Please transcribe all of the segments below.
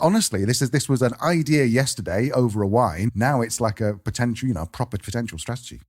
Honestly, this was an idea yesterday over a wine. Now it's like a potential, proper potential strategy.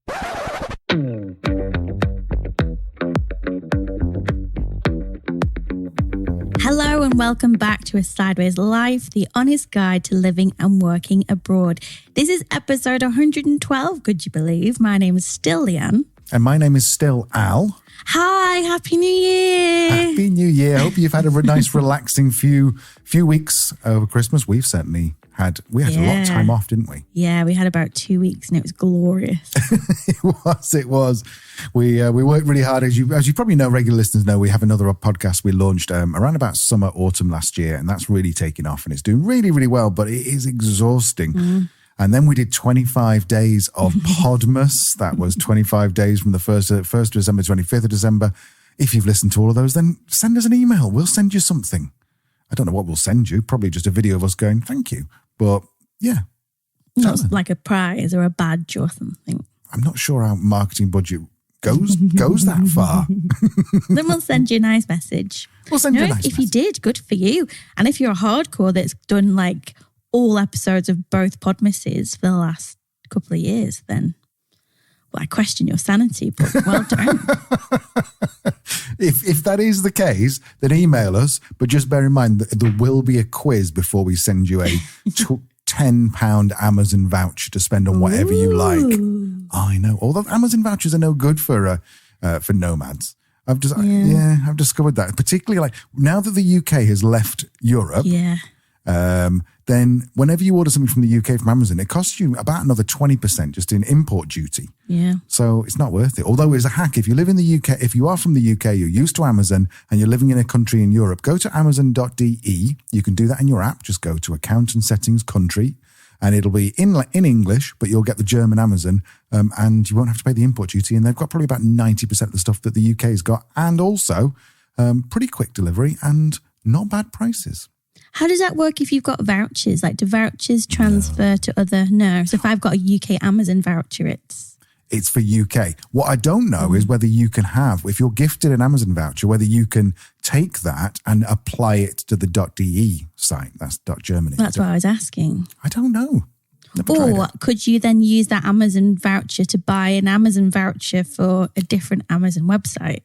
Hello and welcome back to A Sideways Life, the honest guide to living and working abroad. This is episode 112, could you believe? My name is still Leanne. And my name is still Al. Hi, Happy New Year. Happy New Year. Hope you've had a nice, relaxing few weeks over Christmas. We had a lot of time off, didn't we? Yeah, we had about 2 weeks and it was glorious. It was. We worked really hard. As you probably know, regular listeners know, we have another podcast we launched around about summer, autumn last year, and that's really taken off and it's doing really, really well, but it is exhausting. Mm. And then we did 25 days of Podmas. That was 25 days from the 1st of December, 25th of December. If you've listened to all of those, then send us an email. We'll send you something. I don't know what we'll send you. Probably just a video of us going, thank you. But yeah. Not like a prize or a badge or something. I'm not sure our marketing budget goes that far. Then we'll send you a nice message. We'll send you a nice message. If you did, good for you. And if you're a hardcore that's done like all episodes of both Podmasses for the last couple of years, then I question your sanity, but well done. If that is the case, then email us. But just bear in mind that there will be a quiz before we send you a £10 Amazon voucher to spend on whatever you like. I know. Although Amazon vouchers are no good for nomads. I've discovered that. Particularly like now that the UK has left Europe. Yeah. Then whenever you order something from the UK from Amazon, it costs you about another 20% just in import duty. Yeah. So it's not worth it. Although it's a hack. If you live in the UK, if you are from the UK, you're used to Amazon and you're living in a country in Europe, go to amazon.de. You can do that in your app. Just go to account and settings country and it'll be in English, but you'll get the German Amazon and you won't have to pay the import duty. And they've got probably about 90% of the stuff that the UK's got and also pretty quick delivery and not bad prices. How does that work if you've got vouchers? Like, do vouchers transfer to other? No. So if I've got a UK Amazon voucher, it's for UK. What I don't know is whether you can have, if you're gifted an Amazon voucher, whether you can take that and apply it to the .de site. That's .Germany. That's what I was asking. I don't know. Or could you then use that Amazon voucher to buy an Amazon voucher for a different Amazon website?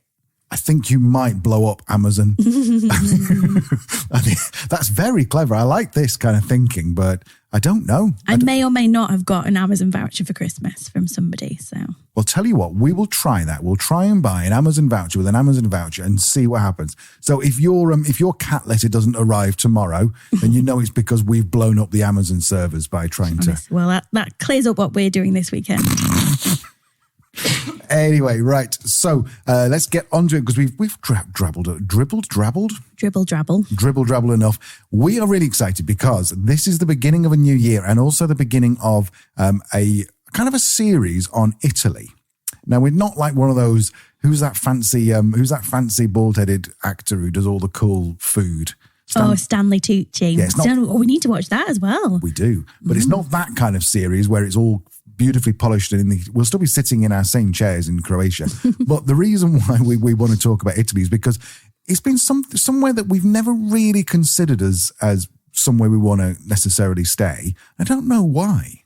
I think you might blow up Amazon. I mean, that's very clever. I like this kind of thinking, but I don't know. I may or may not have got an Amazon voucher for Christmas from somebody. So, well, tell you what, we will try that. We'll try and buy an Amazon voucher with an Amazon voucher and see what happens. So if your cat letter doesn't arrive tomorrow, then you know it's because we've blown up the Amazon servers by trying to. Well, that clears up what we're doing this weekend. Anyway, right. So let's get onto it because we've dribbled enough. We are really excited because this is the beginning of a new year and also the beginning of a kind of a series on Italy. Now we're not like one of those who's that fancy bald-headed actor who does all the cool food. Stanley Tucci. Yeah, we need to watch that as well. We do, but it's not that kind of series where it's all beautifully polished and we'll still be sitting in our same chairs in Croatia. But the reason why we want to talk about Italy is because it's been somewhere that we've never really considered as somewhere we want to necessarily stay. I don't know why.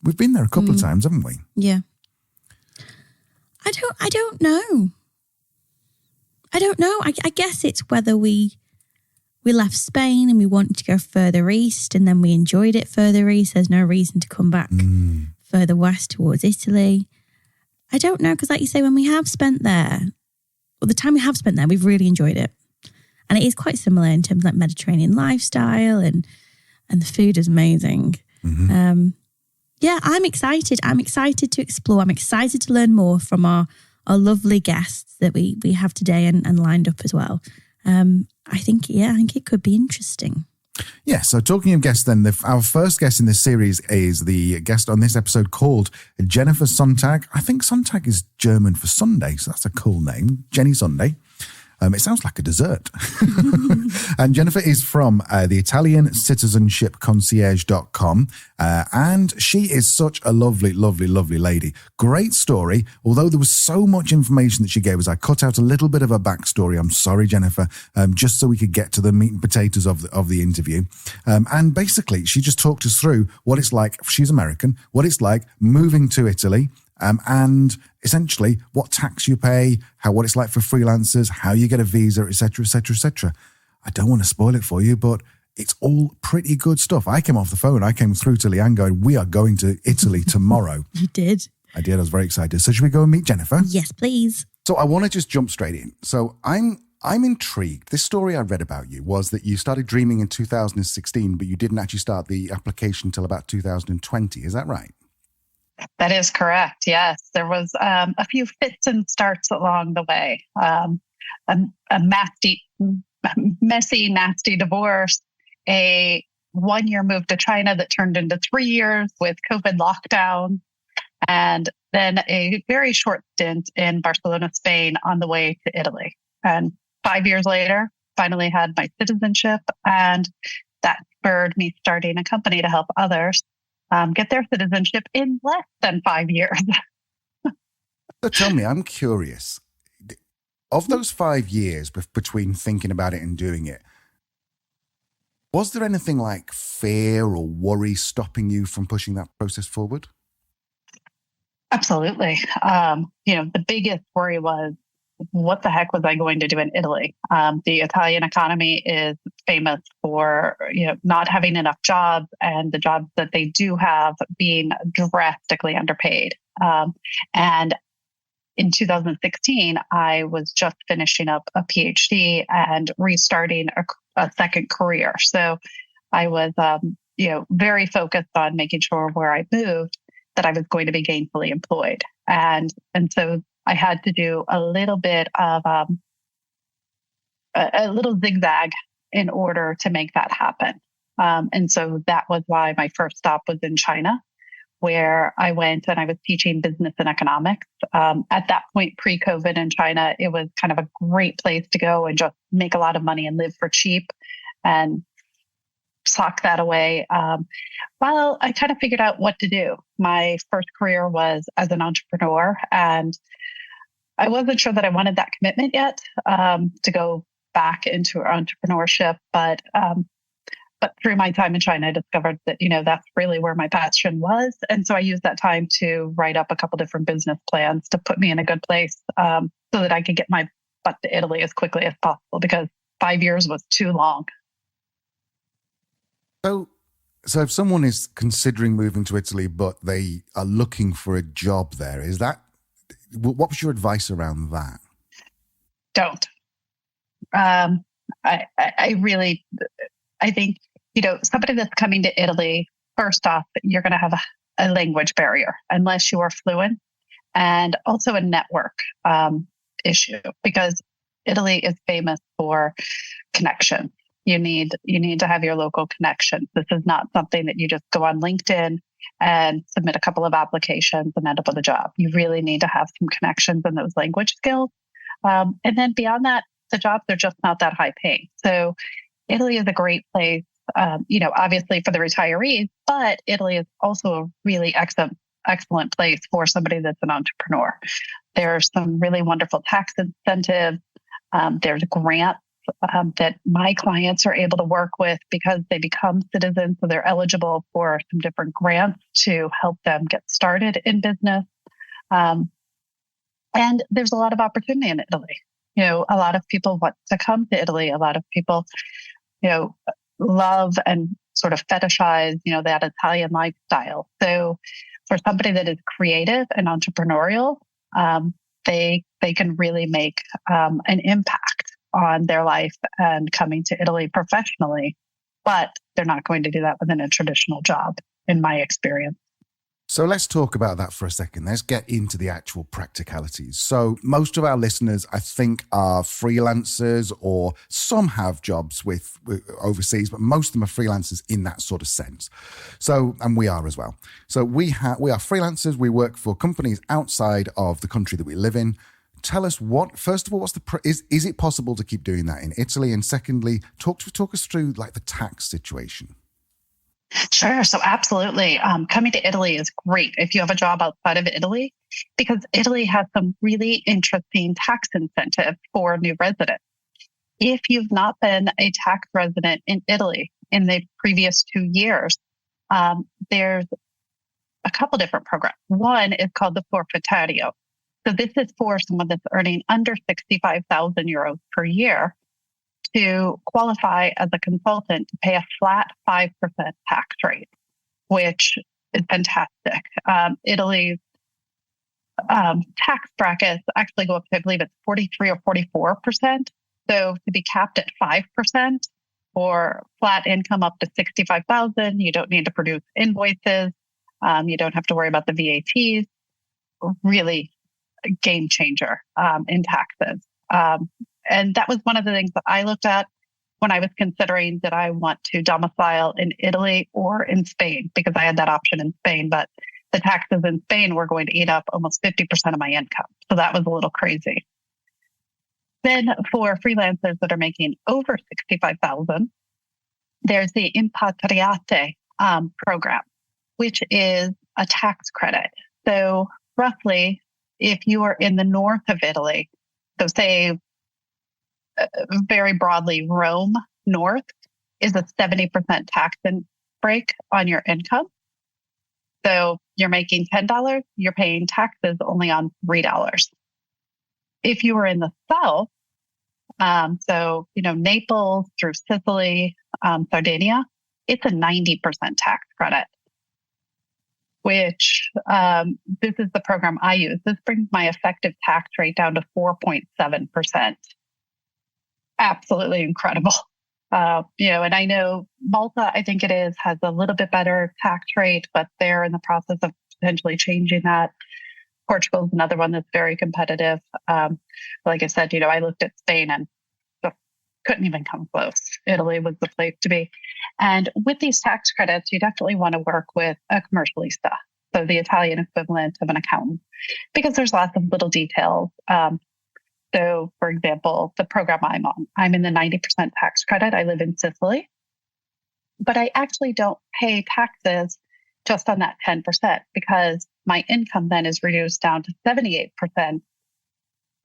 We've been there a couple of times, haven't we? Yeah. I don't know. I guess it's whether we left Spain and we wanted to go further east and then we enjoyed it further east. There's no reason to come back further west towards Italy. I don't know, because like you say, when we have spent there, the time we have spent there, we've really enjoyed it. And it is quite similar in terms of like Mediterranean lifestyle and the food is amazing. Mm-hmm. I'm excited. I'm excited to explore. I'm excited to learn more from our lovely guests that we have today and lined up as well. I think it could be interesting. Yeah, so talking of guests then, our first guest in this series is the guest on this episode called Jennifer Sontag. I think Sontag is German for Sunday, so that's a cool name, Jenny Sunday. It sounds like a dessert. And Jennifer is from the Italian Citizenship Concierge.com. And she is such a lovely, lovely, lovely lady. Great story. Although there was so much information that she gave us, I cut out a little bit of her backstory. I'm sorry, Jennifer, just so we could get to the meat and potatoes of the interview. And basically, she just talked us through what it's like. She's American, what it's like moving to Italy. And essentially what tax you pay, what it's like for freelancers, how you get a visa, etc., etc., etc. I don't want to spoil it for you, but it's all pretty good stuff. I came off the phone. I came through to Leanne going, we are going to Italy tomorrow. You did? I did. I was very excited. So should we go and meet Jennifer? Yes, please. So I want to just jump straight in. So I'm intrigued. This story I read about you was that you started dreaming in 2016, but you didn't actually start the application until about 2020. Is that right? That is correct. Yes, there was a few fits and starts along the way. A messy, nasty divorce, a 1-year move to China that turned into 3 years with COVID lockdown, and then a very short stint in Barcelona, Spain on the way to Italy. And 5 years later, finally had my citizenship, and that spurred me starting a company to help others get their citizenship in less than 5 years. So tell me, I'm curious. Of those 5 years between thinking about it and doing it, was there anything like fear or worry stopping you from pushing that process forward? Absolutely. The biggest worry was, what the heck was I going to do in Italy? The Italian economy is famous for, not having enough jobs, and the jobs that they do have being drastically underpaid. And in 2016, I was just finishing up a PhD and restarting a second career. So I was, very focused on making sure where I moved that I was going to be gainfully employed. And so I had to do a little bit of a little zigzag in order to make that happen. And so that was why my first stop was in China, where I went and I was teaching business and economics. At that point, pre-COVID in China, it was kind of a great place to go and just make a lot of money and live for cheap and sock that away. While I kind of figured out what to do. My first career was as an entrepreneur, and I wasn't sure that I wanted that commitment yet to go back into entrepreneurship. But through my time in China, I discovered that, that's really where my passion was. And so I used that time to write up a couple different business plans to put me in a good place so that I could get my butt to Italy as quickly as possible, because 5 years was too long. So if someone is considering moving to Italy, but they are looking for a job there, what was your advice around that? Don't. I think, somebody that's coming to Italy, first off, you're going to have a language barrier unless you are fluent, and also a network issue, because Italy is famous for connection. You need to have your local connections. This is not something that you just go on LinkedIn and submit a couple of applications and end up with a job. You really need to have some connections and those language skills. And then beyond that, the jobs are just not that high paying. So Italy is a great place, obviously for the retirees, but Italy is also a really excellent place for somebody that's an entrepreneur. There's some really wonderful tax incentives. There's grants that my clients are able to work with because they become citizens. So they're eligible for some different grants to help them get started in business. And there's a lot of opportunity in Italy. A lot of people want to come to Italy. A lot of people, love and sort of fetishize, that Italian lifestyle. So for somebody that is creative and entrepreneurial, they can really make an impact on their life and coming to Italy professionally, but they're not going to do that within a traditional job, in my experience. So let's talk about that for a second. Let's get into the actual practicalities. So most of our listeners, I think, are freelancers, or some have jobs with overseas, but most of them are freelancers in that sort of sense. So, and we are as well. So we are freelancers. We work for companies outside of the country that we live in. tell us first of all, is it possible to keep doing that in Italy? And secondly, talk us through like the tax situation. Sure. So absolutely. Coming to Italy is great if you have a job outside of Italy, because Italy has some really interesting tax incentives for new residents. If you've not been a tax resident in Italy in the previous 2 years, there's a couple different programs. One is called the Forfettario. So this is for someone that's earning under 65,000 euros per year to qualify as a consultant to pay a flat 5% tax rate, which is fantastic. Italy's tax brackets actually go up to, I believe it's 43 or 44%. So to be capped at 5% for flat income up to 65,000, you don't need to produce invoices. You don't have to worry about the VATs. Really a game changer in taxes. And that was one of the things that I looked at when I was considering that I want to domicile in Italy or in Spain, because I had that option in Spain, but the taxes in Spain were going to eat up almost 50% of my income. So that was a little crazy. Then for freelancers that are making over 65,000, there's the Impatriate program, which is a tax credit. So roughly, if you are in the north of Italy, so say very broadly, Rome North is a 70% tax break on your income. So you're making $10, you're paying taxes only on $3. If you were in the south, so, Naples through Sicily, Sardinia, it's a 90% tax credit, which this is the program I use. This brings my effective tax rate down to 4.7%. Absolutely incredible. And I know Malta, I think it is, has a little bit better tax rate, but they're in the process of potentially changing that. Portugal is another one that's very competitive. Like I said, I looked at Spain and couldn't even come close. Italy was the place to be. And with these tax credits, you definitely want to work with a commercialista, so the Italian equivalent of an accountant, because there's lots of little details. So, for example, the program I'm on, I'm in the 90% tax credit. I live in Sicily, but I actually don't pay taxes just on that 10% because my income then is reduced down to 78%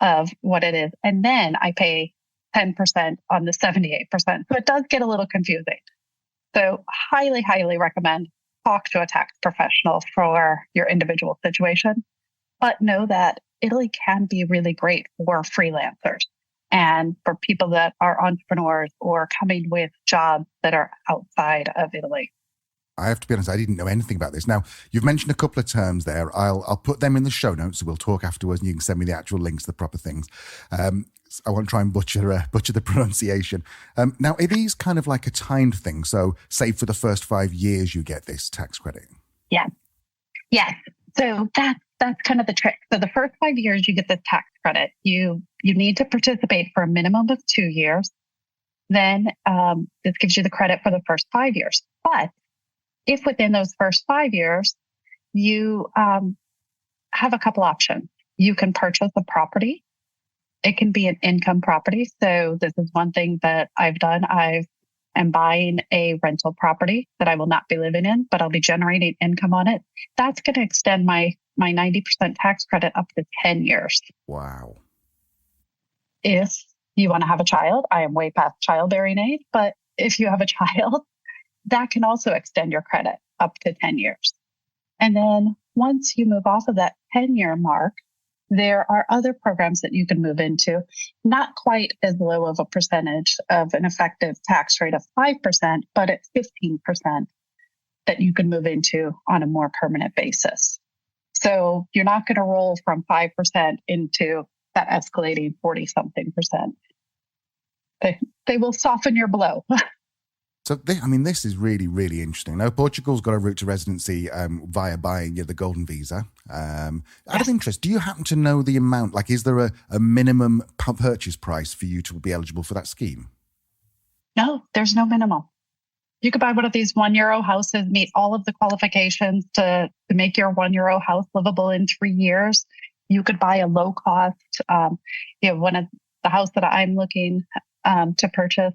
of what it is. And then I pay 10% on the 78%. So it does get a little confusing. So highly, highly recommend talk to a tax professional for your individual situation, but know that Italy can be really great for freelancers and for people that are entrepreneurs or coming with jobs that are outside of Italy. I have to be honest, I didn't know anything about this. Now, you've mentioned a couple of terms there. I'll put them in the show notes, so we'll talk afterwards and you can send me the actual links to the proper things. I won't try and butcher the pronunciation. Now, are these kind of like a timed thing? So say for the first 5 years, you get this tax credit. Yeah. Yes. So that's kind of the trick. So the first 5 years, you get this tax credit. You need to participate for a minimum of 2 years. Then this gives you the credit for the first 5 years. But if within those first 5 years, you have a couple options. You can purchase a property. It can be an income property. So this is one thing that I've done. I am buying a rental property that I will not be living in, but I'll be generating income on it. That's going to extend my 90% tax credit up to 10 years. Wow. If you want to have a child, I am way past childbearing age, but if you have a child, that can also extend your credit up to 10 years. And then once you move off of that 10-year mark, there are other programs that you can move into, not quite as low of a percentage of an effective tax rate of 5%, but at 15% that you can move into on a more permanent basis. So you're not going to roll from 5% into that escalating 40-something%. They will soften your blow. So, this is really, really interesting. Now, Portugal's got a route to residency via buying the golden visa. Out of interest, do you happen to know the amount? Like, is there a minimum purchase price for you to be eligible for that scheme? No, there's no minimum. You could buy one of these €1 houses, meet all of the qualifications to make your €1 house livable in 3 years. You could buy a low cost, one of the house that I'm looking to purchase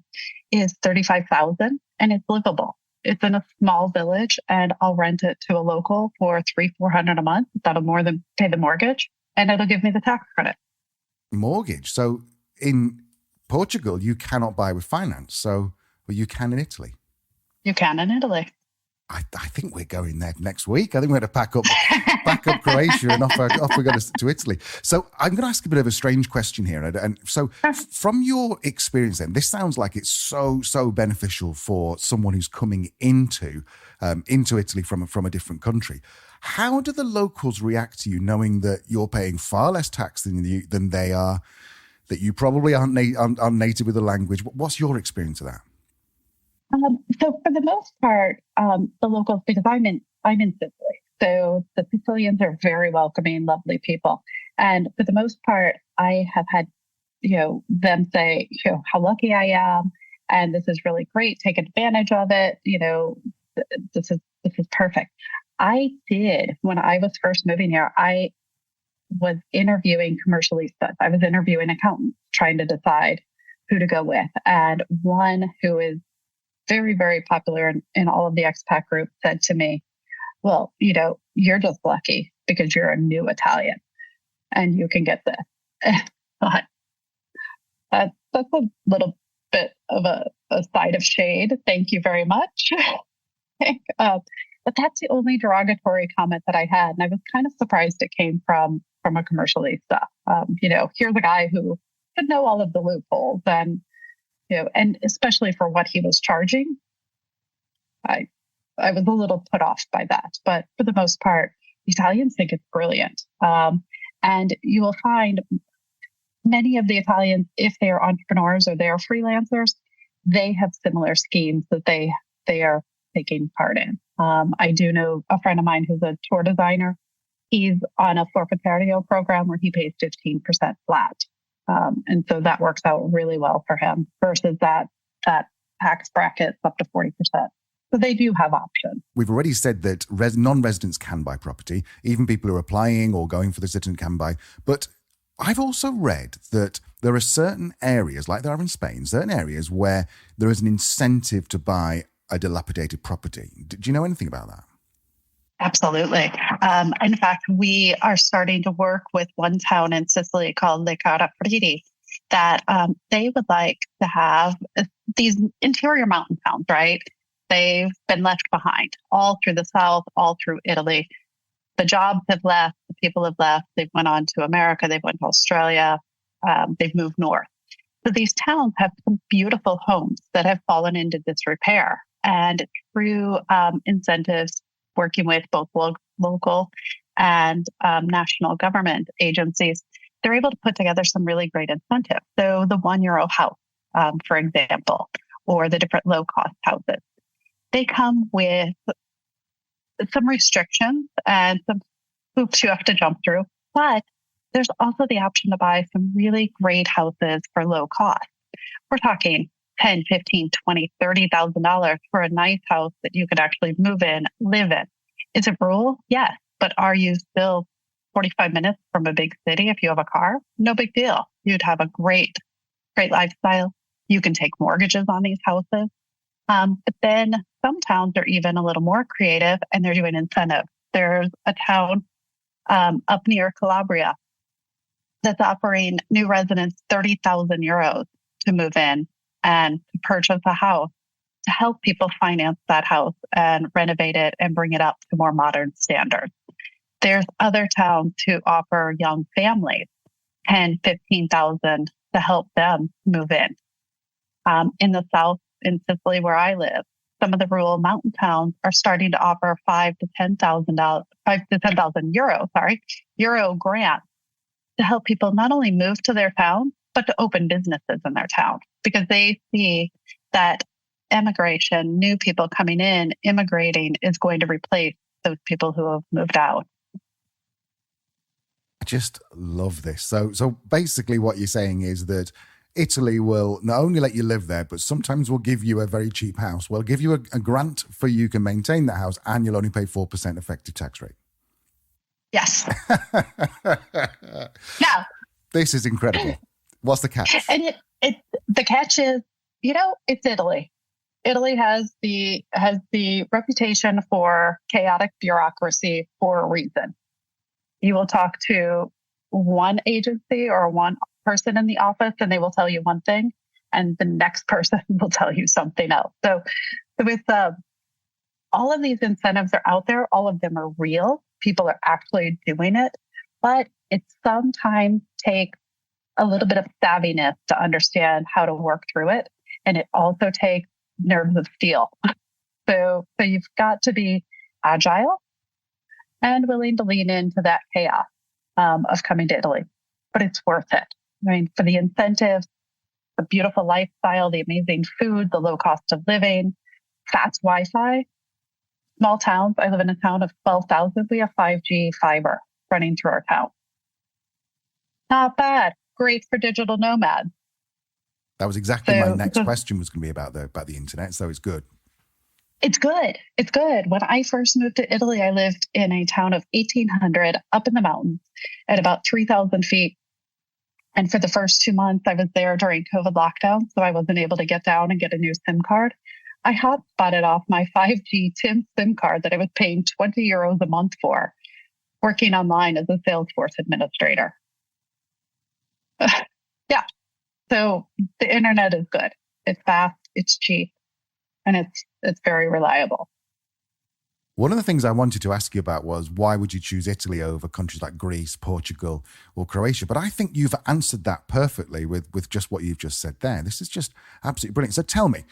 is $35,000 and it's livable. It's in a small village and I'll rent it to a local for $300-400 a month. That'll more than pay the mortgage and it'll give me the tax credit. Mortgage. So in Portugal, you cannot buy with finance. So, well, you can in Italy. You can in Italy. I think we're going there next week. I think we're going to pack up Croatia and off we go to Italy. So I'm going to ask a bit of a strange question here. And so from your experience then, this sounds like it's so beneficial for someone who's coming into Italy from a different country. How do the locals react to you knowing that you're paying far less tax than they are, that you probably aren't native with the language? What's your experience of that? So for the most part, the locals, because I'm in Sicily, so the Sicilians are very welcoming, lovely people. And for the most part, I have had, them say, how lucky I am. And this is really great. Take advantage of it. This is perfect. I did, when I was first moving here, I was interviewing commercialistas. I was interviewing accountants, trying to decide who to go with. And one who is very, very popular in all of the expat groups said to me, well, you're just lucky because you're a new Italian and you can get this. That's a little bit of a side of shade. Thank you very much. But that's the only derogatory comment that I had. And I was kind of surprised it came from a commercialista. Here's a guy who could know all of the loopholes and especially for what he was charging, I was a little put off by that. But for the most part, Italians think it's brilliant. And you will find many of the Italians, if they are entrepreneurs or they are freelancers, they have similar schemes that they are taking part in. I do know a friend of mine who's a tour designer. He's on a forfeitario program where he pays 15% flat. And so that works out really well for him versus that tax bracket up to 40%. So they do have options. We've already said that non-residents can buy property. Even people who are applying or going for the citizen can buy. But I've also read that there are certain areas, like there are in Spain, certain areas where there is an incentive to buy a dilapidated property. Do you know anything about that? Absolutely. In fact, we are starting to work with one town in Sicily called Le Carapriti that they would like to have these interior mountain towns, right? They've been left behind all through the south, all through Italy. The jobs have left, the people have left. They've went on to America, they've went to Australia, they've moved north. So these towns have some beautiful homes that have fallen into disrepair. And through incentives, working with both local and national government agencies, they're able to put together some really great incentives. So the €1 house, for example, or the different low-cost houses, they come with some restrictions and some hoops you have to jump through. But there's also the option to buy some really great houses for low cost. We're talking $10, $15, $20, $30,000 for a nice house that you could actually move in, live in. Is it rural? Yes. But are you still 45 minutes from a big city if you have a car? No big deal. You'd have a great lifestyle. You can take mortgages on these houses. But then some towns are even a little more creative and they're doing incentives. There's a town up near Calabria that's offering new residents €30,000 to move in and to purchase a house to help people finance that house and renovate it and bring it up to more modern standards. There's other towns who offer young families $10,000, $15,000 to help them move in. In the south, in Sicily, where I live, some of the rural mountain towns are starting to offer €5,000 to €10,000 euro grants to help people not only move to their town, but to open businesses in their town because they see that emigration, new people coming in, immigrating is going to replace those people who have moved out. I just love this. So basically what you're saying is that Italy will not only let you live there, but sometimes will give you a very cheap house. We'll give you a grant for you can maintain that house and you'll only pay 4% effective tax rate. Yes. Now, This is incredible. What's the catch? and the catch is, it's Italy. Italy has the reputation for chaotic bureaucracy for a reason. You will talk to one agency or one person in the office, and they will tell you one thing, and the next person will tell you something else. So with all of these incentives are out there, all of them are real. People are actually doing it, but it sometimes takes a little bit of savviness to understand how to work through it. And it also takes nerves of steel. So you've got to be agile and willing to lean into that chaos of coming to Italy. But it's worth it. I mean, for the incentives, the beautiful lifestyle, the amazing food, the low cost of living, fast Wi-Fi, small towns. I live in a town of 12,000. We have 5G fiber running through our town. Not bad. Great for digital nomads. That was exactly my next question was going to be about the internet. So it's good. It's good. It's good. When I first moved to Italy, I lived in a town of 1,800 up in the mountains at about 3,000 feet. And for the first 2 months, I was there during COVID lockdown, so I wasn't able to get down and get a new SIM card. I hotspotted off my 5G TIM SIM card that I was paying 20 euros a month for, working online as a Salesforce administrator. Yeah. So the internet is good. It's fast, it's cheap, and it's very reliable. One of the things I wanted to ask you about was why would you choose Italy over countries like Greece, Portugal, or Croatia? But I think you've answered that perfectly with just what you've just said there. This is just absolutely brilliant. So tell me,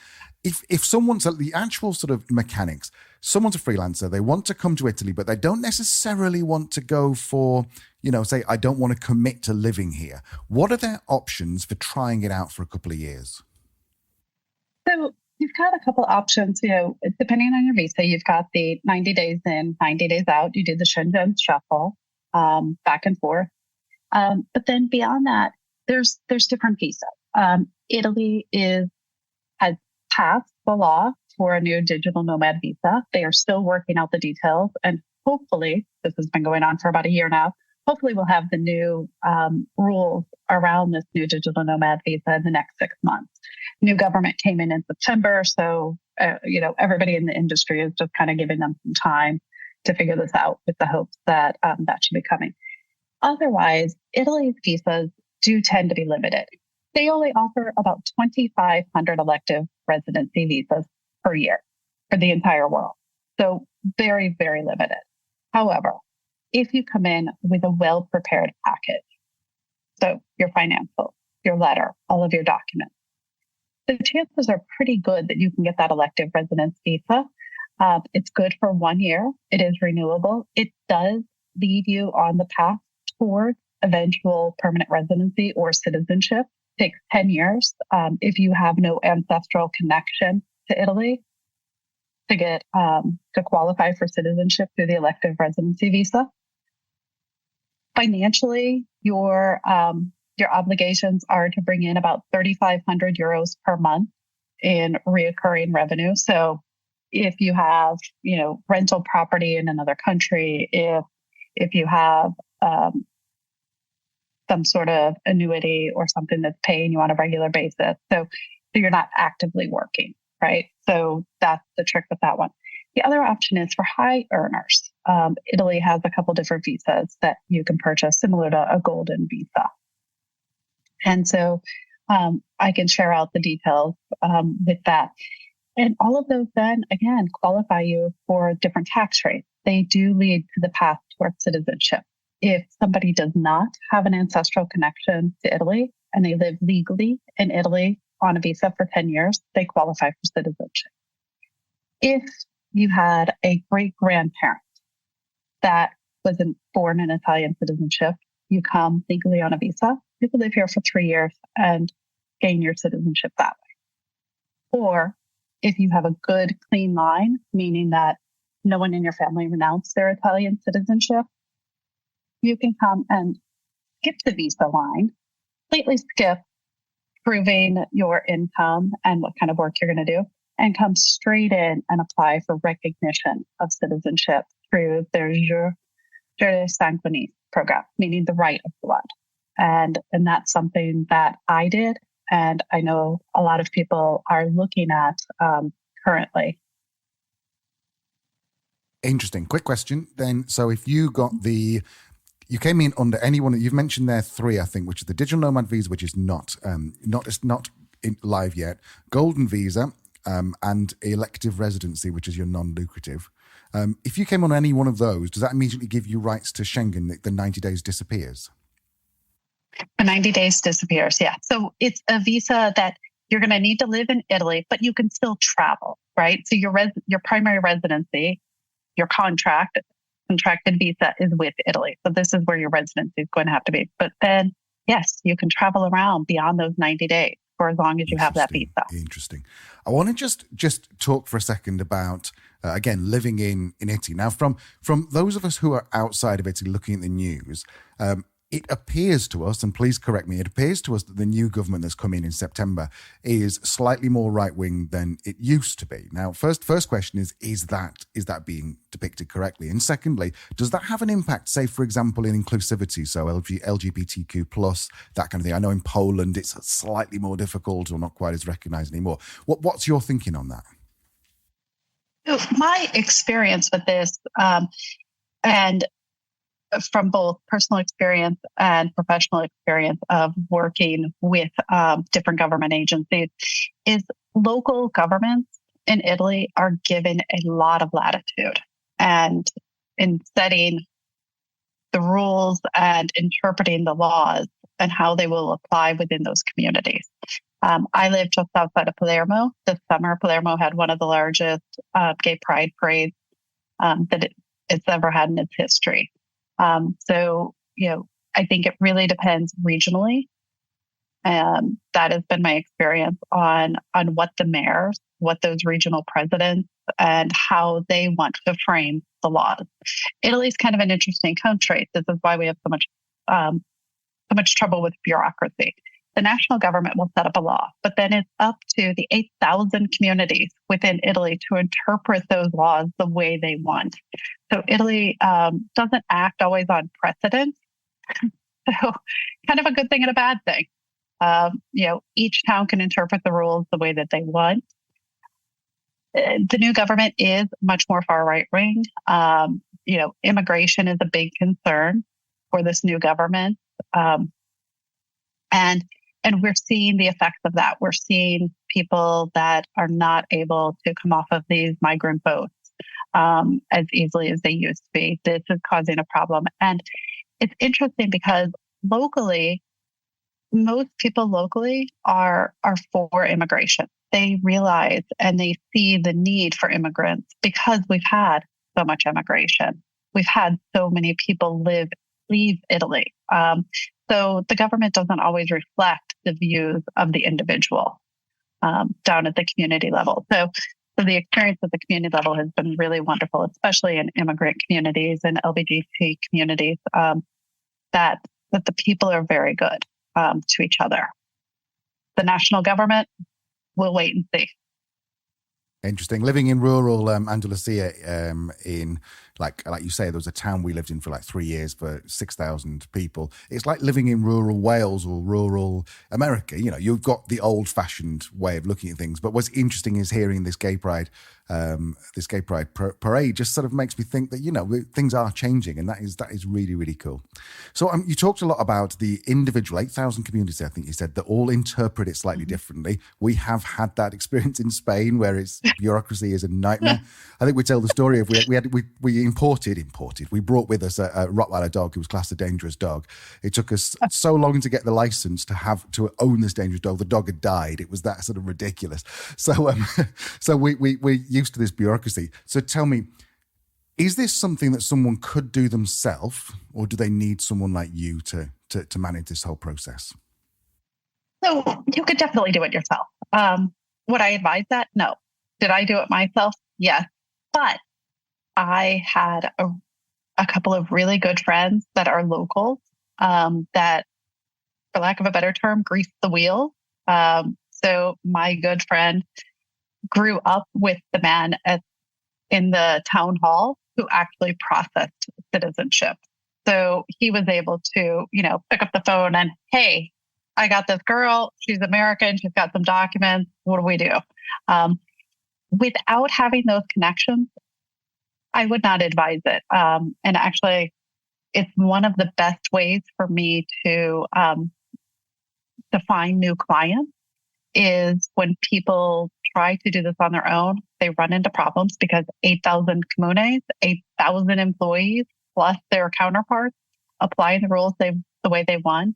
if someone's at the actual sort of mechanics, someone's a freelancer, they want to come to Italy, but they don't necessarily want to go for, say, I don't want to commit to living here. What are their options for trying it out for a couple of years? So you've got a couple options, depending on your visa. You've got the 90 days in, 90 days out. You do the Schengen shuffle, back and forth. But then beyond that, there's different visas. Italy has passed the law for a new digital nomad visa. They are still working out the details, and hopefully, this has been going on for about a year now. Hopefully, we'll have the new rules around this new digital nomad visa in the next 6 months. New government came in September, so everybody in the industry is just kind of giving them some time to figure this out, with the hopes that that should be coming. Otherwise, Italy's visas do tend to be limited. They only offer about 2,500 elective residency visas per year for the entire world. So very, very limited. However, if you come in with a well-prepared package, so your financials, your letter, all of your documents, the chances are pretty good that you can get that elective residence visa. It's good for 1 year. It is renewable. It does lead you on the path towards eventual permanent residency or citizenship. It takes 10 years if you have no ancestral connection to Italy to get to qualify for citizenship through the elective residency visa. Financially, your obligations are to bring in about 3,500 euros per month in reoccurring revenue. So if you have, rental property in another country, if you have some sort of annuity or something that's paying you on a regular basis, so you're not actively working, right? So that's the trick with that one. The other option is for high earners. Italy has a couple different visas that you can purchase, similar to a golden visa. And so I can share out the details with that. And all of those then, again, qualify you for different tax rates. They do lead to the path towards citizenship. If somebody does not have an ancestral connection to Italy and they live legally in Italy on a visa for 10 years, they qualify for citizenship. If you had a great-grandparent that was born in Italian citizenship, you come legally on a visa, you can live here for 3 years and gain your citizenship that way. Or if you have a good, clean line, meaning that no one in your family renounced their Italian citizenship, you can come and skip the visa line, completely skip proving your income and what kind of work you're going to do, and come straight in and apply for recognition of citizenship through their de sanguinis program, meaning the right of blood. And that's something that I did. And I know a lot of people are looking at currently. Interesting. Quick question then. So if you came in under any one, you've mentioned there three, I think, which is the digital nomad visa, which is not live yet, golden visa, and elective residency, which is your non-lucrative. If you came on any one of those, does that immediately give you rights to Schengen? The 90 days disappears? The 90 days disappears, yeah. So it's a visa that you're going to need to live in Italy, but you can still travel, right? So your primary residency, your contracted visa is with Italy. So this is where your residency is going to have to be. But then, yes, you can travel around beyond those 90 days for as long as you have that visa. Interesting. I want to just talk for a second about, again, living in Italy. Now, from those of us who are outside of Italy looking at the news, it appears to us, and please correct me, it appears to us that the new government that's come in September is slightly more right-wing than it used to be. Now, first question is that being depicted correctly? And secondly, does that have an impact, say, for example, in inclusivity, so LGBTQ plus, that kind of thing? I know in Poland it's slightly more difficult or not quite as recognised anymore. What's your thinking on that? So my experience with this, and from both personal experience and professional experience of working with different government agencies, is local governments in Italy are given a lot of latitude and in setting the rules and interpreting the laws and how they will apply within those communities. I live just outside of Palermo. This summer, Palermo had one of the largest gay pride parades that it's ever had in its history. So, I think it really depends regionally. That has been my experience on what the mayors, what those regional presidents, and how they want to frame the laws. Italy's kind of an interesting country. This is why we have so much trouble with bureaucracy. The national government will set up a law, but then it's up to the 8,000 communities within Italy to interpret those laws the way they want. So Italy doesn't act always on precedent. So kind of a good thing and a bad thing. Each town can interpret the rules the way that they want. The new government is much more far right wing. Immigration is a big concern for this new government. And we're seeing the effects of that. We're seeing people that are not able to come off of these migrant boats as easily as they used to be. This is causing a problem. And it's interesting because locally, most people locally are for immigration. They realize and they see the need for immigrants because we've had so much immigration. We've had so many people leave Italy. So the government doesn't always reflect the views of the individual down at the community level. So the experience at the community level has been really wonderful, especially in immigrant communities and LGBT communities, that the people are very good to each other. The national government, we'll wait and see. Interesting. Living in rural Andalusia, in like you say, there was a town we lived in for like 3 years for 6,000 people. It's like living in rural Wales or rural America. You've got the old-fashioned way of looking at things. But what's interesting is hearing this gay pride parade just sort of makes me think that things are changing, and that is really, really cool. So you talked a lot about the individual 8,000 communities. I think you said that all interpret it slightly differently. We have had that experience in Spain where its bureaucracy is a nightmare. I think we tell the story of we brought with us a Rottweiler dog who was classed a dangerous dog. It took us so long to get the license to own this dangerous dog. The dog had died. It was that sort of ridiculous. So we used to this bureaucracy. So tell me, is this something that someone could do themselves, or do they need someone like you to manage this whole process? So you could definitely do it yourself. Would I advise that? No. Did I do it myself? Yes. But I had a couple of really good friends that are local that, for lack of a better term, greased the wheel. So my good friend grew up with the man in the town hall who actually processed citizenship. So he was able to, pick up the phone and, hey, I got this girl. She's American. She's got some documents. What do we do? Without having those connections, I would not advise it. And actually, it's one of the best ways for me to find new clients is when people try to do this on their own, they run into problems because 8,000 comunes, 8,000 employees, plus their counterparts applying the rules the way they want.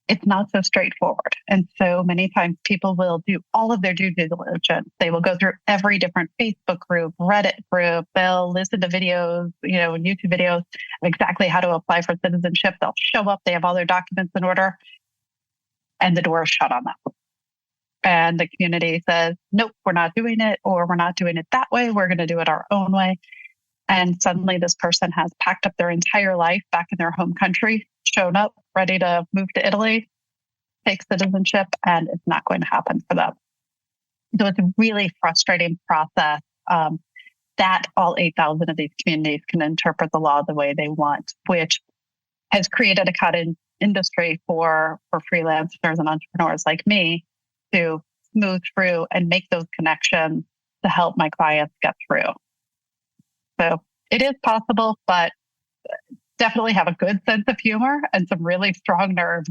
It's not so straightforward. And so many times people will do all of their due diligence. They will go through every different Facebook group, Reddit group. They'll listen to videos, YouTube videos of exactly how to apply for citizenship. They'll show up. They have all their documents in order. And the door is shut on them. And the community says, nope, we're not doing it, or we're not doing it that way. We're going to do it our own way. And suddenly this person has packed up their entire life back in their home country, shown up, ready to move to Italy, take citizenship, and it's not going to happen for them. So it's a really frustrating process that all 8,000 of these communities can interpret the law the way they want, which has created a cottage industry for freelancers and entrepreneurs like me to smooth through and make those connections to help my clients get through. So it is possible, but definitely have a good sense of humor and some really strong nerves.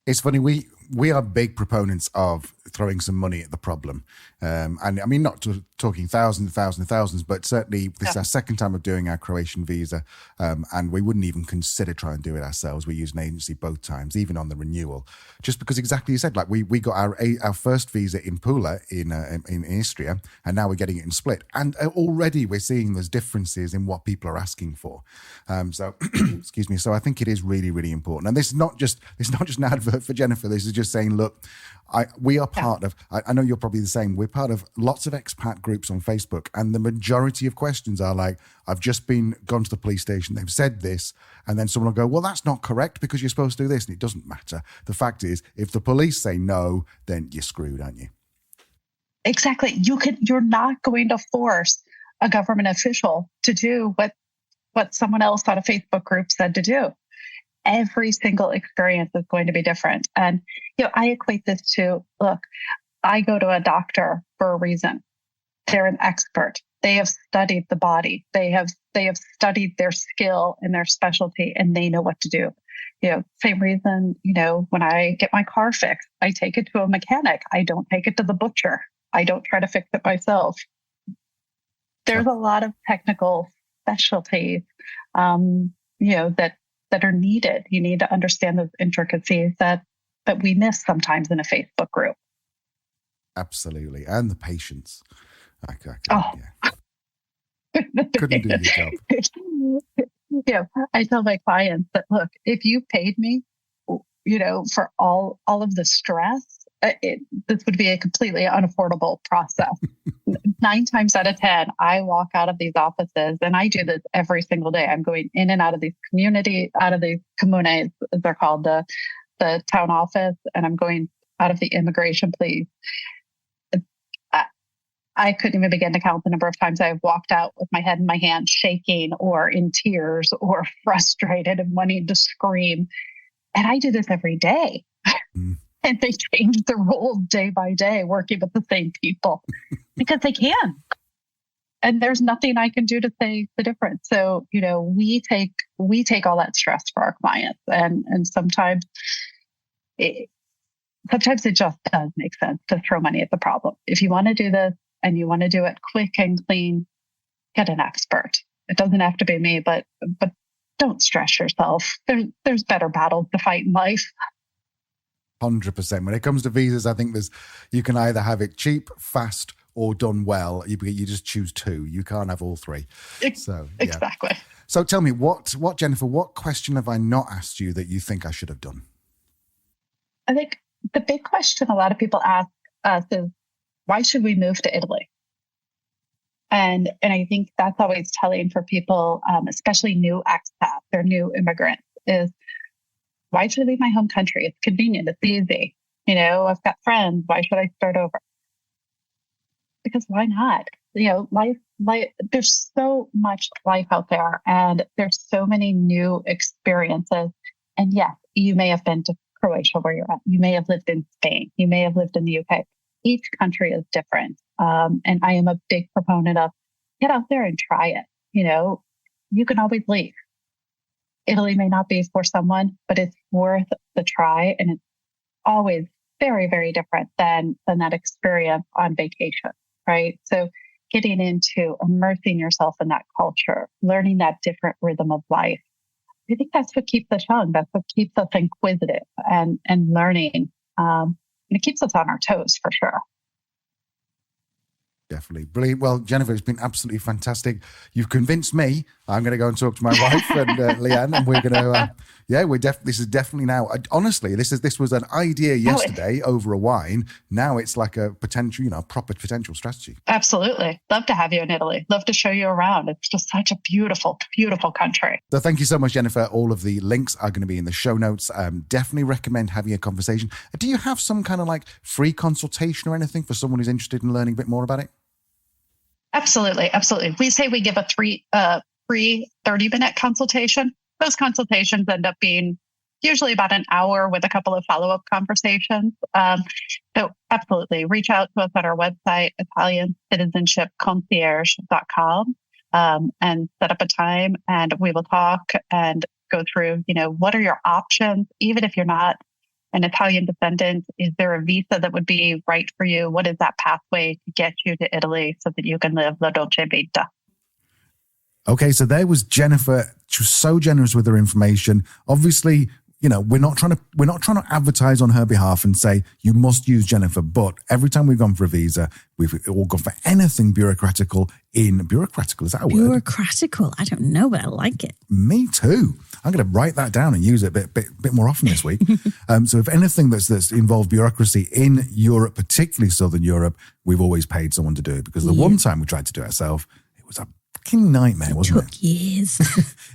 It's funny, we are big proponents of throwing some money at the problem. And I mean, not talking thousands, but certainly this is our second time of doing our Croatian visa. And we wouldn't even consider trying to do it ourselves. We used an agency both times, even on the renewal, just because exactly you said, like we got our first visa in Pula in Istria, and now we're getting it in Split. And already we're seeing there's differences in what people are asking for. So, excuse me. So I think it is really, really important. And this is not just an advert for Jennifer. This is just saying, look, we are part of, I know you're probably the same, we're part of lots of expat groups on Facebook, and the majority of questions are like, I've just gone to the police station, they've said this, and then someone will go, well, that's not correct because you're supposed to do this, and it doesn't matter. The fact is, if the police say no, then you're screwed, aren't you? Exactly. You're not going to force a government official to do what someone else on a Facebook group said to do. Every single experience is going to be different. And, I equate this to, look, I go to a doctor for a reason. They're an expert. They have studied the body. They have studied their skill and their specialty, and they know what to do. Same reason, when I get my car fixed, I take it to a mechanic. I don't take it to the butcher. I don't try to fix it myself. There's a lot of technical specialties, that are needed. You need to understand those intricacies that we miss sometimes in a Facebook group. Absolutely. And the patience. Couldn't do your job. I tell my clients that, look, if you paid me, for all of the stress, this would be a completely unaffordable process. 9 times out of 10, I walk out of these offices, and I do this every single day. I'm going in and out of these out of these comunes, as they're called, the town office, and I'm going out of the immigration police. I couldn't even begin to count the number of times I've walked out with my head in my hand, shaking or in tears or frustrated and wanting to scream. And I do this every day. And they change the rules day by day, working with the same people because they can. And there's nothing I can do to say the difference. So, we take all that stress for our clients. And sometimes it just does make sense to throw money at the problem. If you want to do this and you want to do it quick and clean, get an expert. It doesn't have to be me, but don't stress yourself. There's better battles to fight in life. 100%. When it comes to visas, I think you can either have it cheap, fast, or done well. You just choose two. You can't have all three. So exactly. So tell me, what Jennifer, what question have I not asked you that you think I should have done? I think the big question a lot of people ask us is, why should we move to Italy? And I think that's always telling for people, especially new expats or new immigrants, is, why should I leave my home country? It's convenient. It's easy. I've got friends. Why should I start over? Because why not? there's so much life out there, and there's so many new experiences. And yes, you may have been to Croatia where you're at. You may have lived in Spain. You may have lived in the UK. Each country is different. And I am a big proponent of get out there and try it. You can always leave. Italy may not be for someone, but it's worth the try. And it's always very, very different than that experience on vacation, right? So getting into immersing yourself in that culture, learning that different rhythm of life. I think that's what keeps us young. That's what keeps us inquisitive and learning. And it keeps us on our toes for sure. Definitely. Brilliant. Well, Jennifer, it's been absolutely fantastic. You've convinced me. I'm going to go and talk to my wife and Leanne, and we're going to, this is definitely now, honestly, this was an idea yesterday over a wine. Now it's like a potential, proper potential strategy. Absolutely. Love to have you in Italy. Love to show you around. It's just such a beautiful, beautiful country. So thank you so much, Jennifer. All of the links are going to be in the show notes. Definitely recommend having a conversation. Do you have some kind of like free consultation or anything for someone who's interested in learning a bit more about it? Absolutely. Absolutely. We say we give a free 30-minute consultation. Those consultations end up being usually about an hour with a couple of follow-up conversations. So absolutely reach out to us at our website, Italian Citizenship Concierge.com, and set up a time, and we will talk and go through, what are your options? Even if you're not an Italian descendant, is there a visa that would be right for you? What is that pathway to get you to Italy so that you can live la dolce vita? Okay, so there was Jennifer. She was so generous with her information. Obviously, we're not trying to advertise on her behalf and say you must use Jennifer. But every time we've gone for a visa, we've all gone for anything bureaucratical. Is that a word? Bureaucratical. I don't know, but I like it. Me too. I'm going to write that down and use it a bit more often this week. So if anything that's involved bureaucracy in Europe, particularly Southern Europe, we've always paid someone to do it, because the one time we tried to do it ourselves, it was a fucking nightmare, wasn't it? Took years.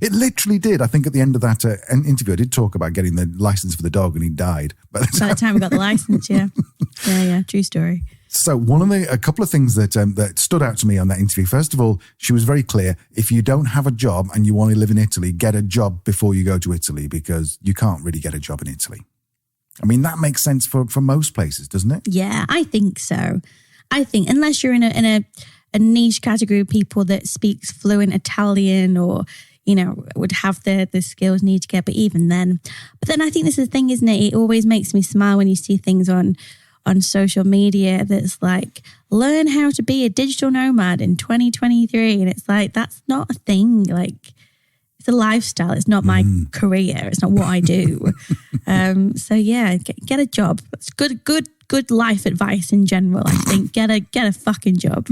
It literally did. I think at the end of that interview, I did talk about getting the license for the dog, and he died. By the time we got the license, yeah. Yeah, true story. So a couple of things that stood out to me on that interview. First of all, she was very clear. If you don't have a job and you want to live in Italy, get a job before you go to Italy, because you can't really get a job in Italy. I mean, that makes sense for most places, doesn't it? Yeah, I think so. I think unless you're in a niche category of people that speaks fluent Italian or, would have the skills needed to get, but even then. But then I think this is the thing, isn't it? It always makes me smile when you see things on social media that's like, learn how to be a digital nomad in 2023. And it's like, that's not a thing. Like, it's a lifestyle. It's not my career. It's not what I do. So yeah, get a job. It's good life advice in general. I think get a fucking job.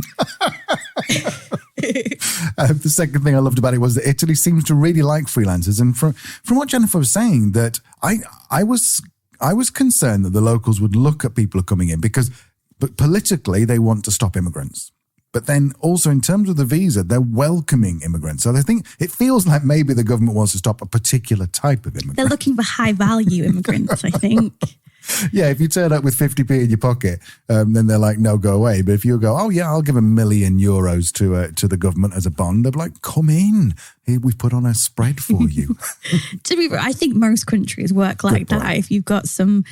The second thing I loved about it was that Italy seems to really like freelancers. And from what Jennifer was saying, that I was concerned that the locals would look at people coming in but politically they want to stop immigrants. But then also in terms of the visa, they're welcoming immigrants. So they think it feels like maybe the government wants to stop a particular type of immigrant. They're looking for high value immigrants, I think. Yeah, if you turn up with 50p in your pocket, then they're like, no, go away. But if you go, oh yeah, I'll give €1 million to the government as a bond, they're like, come in. Here, we've put on a spread for you. To be fair, I think most countries work like that. If you've got some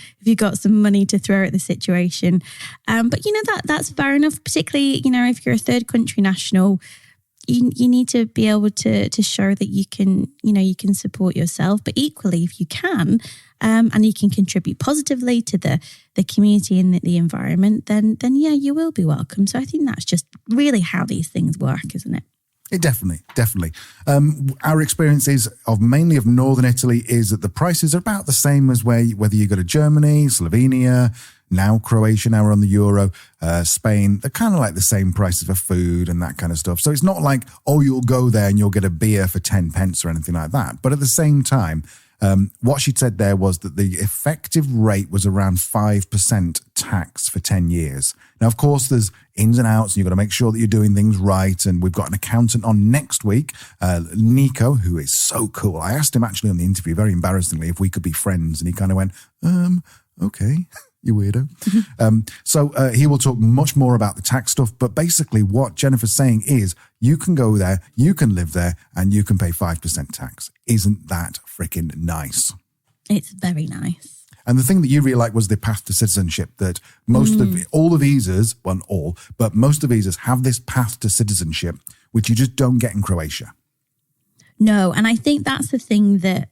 money to throw at the situation, but that's fair enough. Particularly, if you're a third country national, you need to be able to show that you can support yourself. But equally, if you can, and you can contribute positively to the community and the environment, then yeah, you will be welcome. So I think that's just really how these things work, isn't it? It definitely. Our experiences mainly of northern Italy is that the prices are about the same as whether you go to Germany, Slovenia, now Croatia, now we're on the euro, Spain. They're kind of like the same prices for food and that kind of stuff. So it's not like, you'll go there and you'll get a beer for 10 pence or anything like that. But at the same time, what she said there was that the effective rate was around 5% tax for 10 years. Now, of course, there's ins and outs, and you've got to make sure that you're doing things right. And we've got an accountant on next week, Nico, who is so cool. I asked him actually on the interview, very embarrassingly, if we could be friends. And he kind of went, okay. You weirdo. So he will talk much more about the tax stuff. But basically what Jennifer's saying is you can go there, you can live there, and you can pay 5% tax. Isn't that freaking nice? It's very nice. And the thing that you really like was the path to citizenship, that most of all the visas, well, not all, but most of the visas have this path to citizenship, which you just don't get in Croatia. No, and I think that's the thing that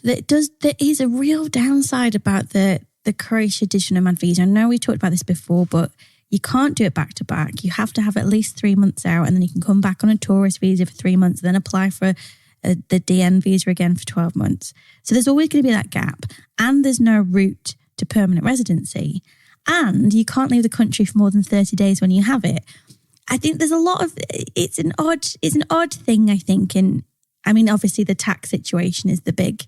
there is a real downside about the Croatia digital nomad visa. I know we talked about this before, but you can't do it back to back. You have to have at least 3 months out, and then you can come back on a tourist visa for 3 months, then apply for the DN visa again for 12 months. So there's always going to be that gap, and there's no route to permanent residency, and you can't leave the country for more than 30 days when you have it. I think there's a lot of, it's an odd thing, I think. And I mean, obviously the tax situation is the big,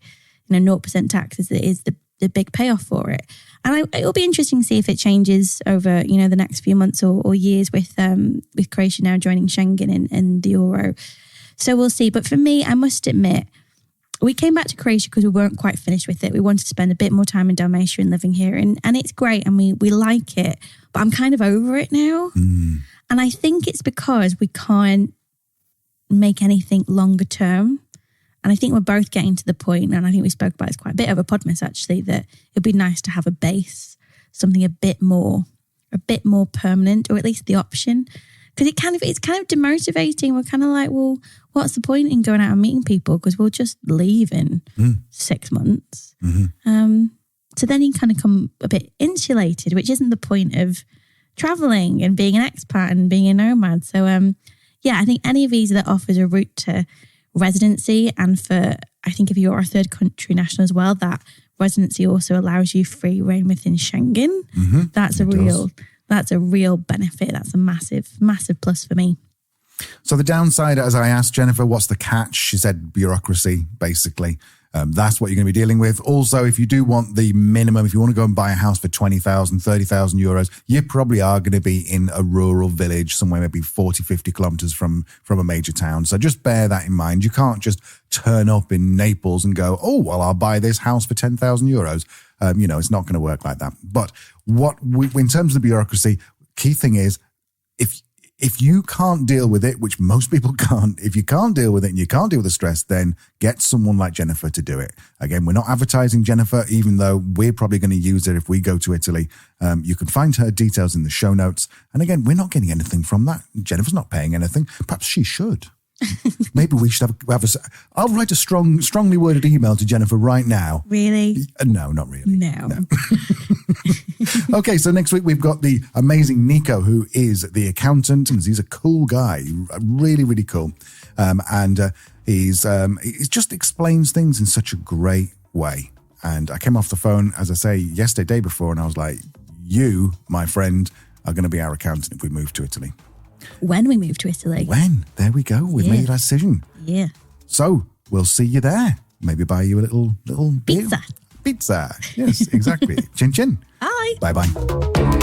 0% tax is the big payoff for it. And it'll be interesting to see if it changes over, the next few months or years with Croatia now joining Schengen and the Euro. So we'll see. But for me, I must admit, we came back to Croatia because we weren't quite finished with it. We wanted to spend a bit more time in Dalmatia and living here. And it's great and we like it, but I'm kind of over it now. And I think it's because we can't make anything longer term. And I think we're both getting to the point, and I think we spoke about this quite a bit over Podmas actually, that it'd be nice to have a base, something a bit more permanent, or at least the option. Because it's kind of demotivating. We're kind of like, well, what's the point in going out and meeting people? Because we'll just leave in 6 months. So then you kind of come a bit insulated, which isn't the point of traveling and being an expat and being a nomad. So I think any visa that offers a route to residency, and for, I think if you're a third country national as well, that residency also allows you free reign within Schengen. That's a real benefit. That's a massive plus for me. So the downside, as I asked Jennifer, what's the catch? She said bureaucracy, basically. That's what you're going to be dealing with. Also, if you do want the minimum, if you want to go and buy a house for 20,000, 30,000 euros, you probably are going to be in a rural village somewhere maybe 40, 50 kilometers from a major town. So just bear that in mind. You can't just turn up in Naples and go, oh, well, I'll buy this house for 10,000 euros. It's not going to work like that. But in terms of the bureaucracy, key thing is if you can't deal with it, which most people can't, if you can't deal with it and you can't deal with the stress, then get someone like Jennifer to do it. Again, we're not advertising Jennifer, even though we're probably going to use it if we go to Italy. You can find her details in the show notes. And again, we're not getting anything from that. Jennifer's not paying anything. Perhaps she should. Maybe we should have I'll write a strongly worded email to Jennifer right now. Really? No, not really. No. Okay, so next week we've got the amazing Nico, who is the accountant, and he's a cool guy, really, really cool. And he just explains things in such a great way. And I came off the phone, as I say, day before, and I was like, you, my friend, are going to be our accountant if we move to Italy. When we move to Italy. When? There we go. We've made that decision. Yeah. So we'll see you there. Maybe buy you a little pizza. Pizza. Yes, exactly. Chin chin. Bye. Bye-bye.